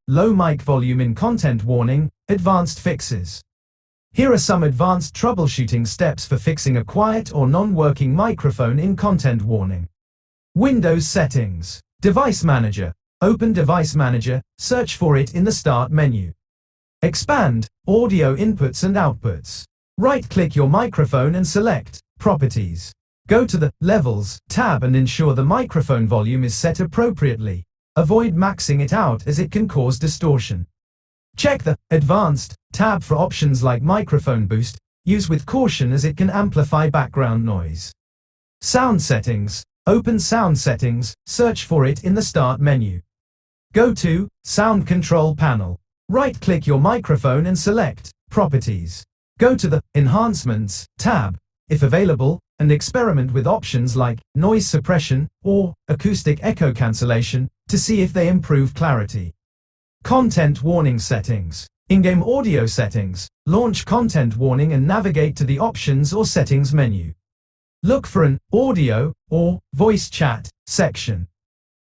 Low mic volume in content warning, advanced fixes. Here are some advanced troubleshooting steps for fixing a quiet or non-working microphone in content warning. Windows settings. Device Manager. Open Device Manager, search for it in the Start menu. Expand Audio Inputs and Outputs. Right-click your microphone and select Properties. Go to the Levels tab and ensure the microphone volume is set appropriately. Avoid maxing it out as it can cause distortion. Check the Advanced tab for options like microphone boost. Use with caution as it can amplify background noise. Sound settings. Open Sound Settings, search for it in the Start menu. Go to Sound Control Panel. Right-click your microphone and select Properties. Go to the Enhancements tab, if available, and experiment with options like noise suppression or acoustic echo cancellation to see if they improve clarity. Content warning settings. In-game audio settings. Launch content warning and navigate to the Options or Settings menu. Look for an Audio or Voice Chat section.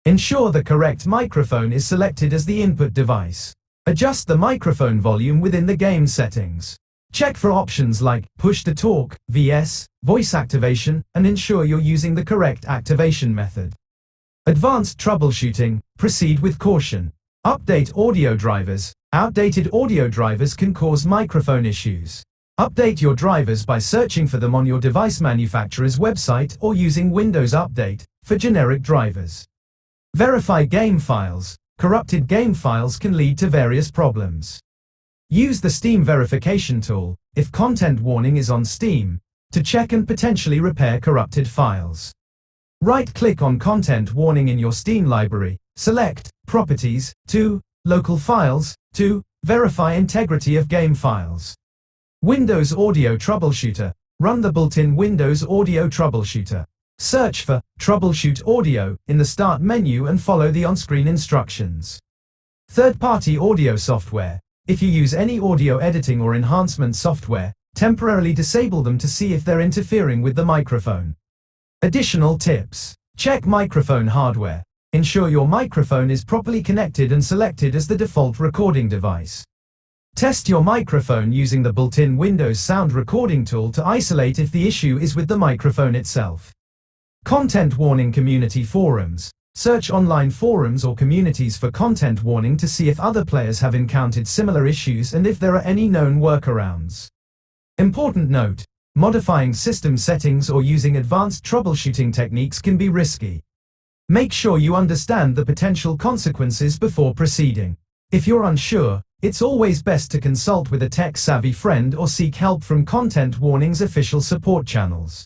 Ensure the correct microphone is selected as the input device. Adjust the microphone volume within the game settings. Check for options like Push to Talk, VS, Voice Activation, and ensure you're using the correct activation method. Advanced troubleshooting. Proceed with caution. Update audio drivers. Outdated audio drivers can cause microphone issues. Update your drivers by searching for them on your device manufacturer's website or using Windows Update for generic drivers. Verify game files. Corrupted game files can lead to various problems. Use the Steam verification tool, if content warning is on Steam, to check and potentially repair corrupted files. Right-click on content warning in your Steam library, select Properties, to Local Files, to verify integrity of game files. Windows Audio Troubleshooter. Run the built-in Windows Audio Troubleshooter. Search for Troubleshoot Audio in the Start menu and follow the on-screen instructions. Third-party audio software. If you use any audio editing or enhancement software, temporarily disable them to see if they're interfering with the microphone. Additional tips. Check microphone hardware. Ensure your microphone is properly connected and selected as the default recording device. Test your microphone using the built-in Windows sound recording tool to isolate if the issue is with the microphone itself. Content warning community forums. Search online forums or communities for content warning to see if other players have encountered similar issues and if there are any known workarounds. Important note: modifying system settings or using advanced troubleshooting techniques can be risky. Make sure you understand the potential consequences before proceeding. If you're unsure, it's always best to consult with a tech-savvy friend or seek help from Content Warning's official support channels.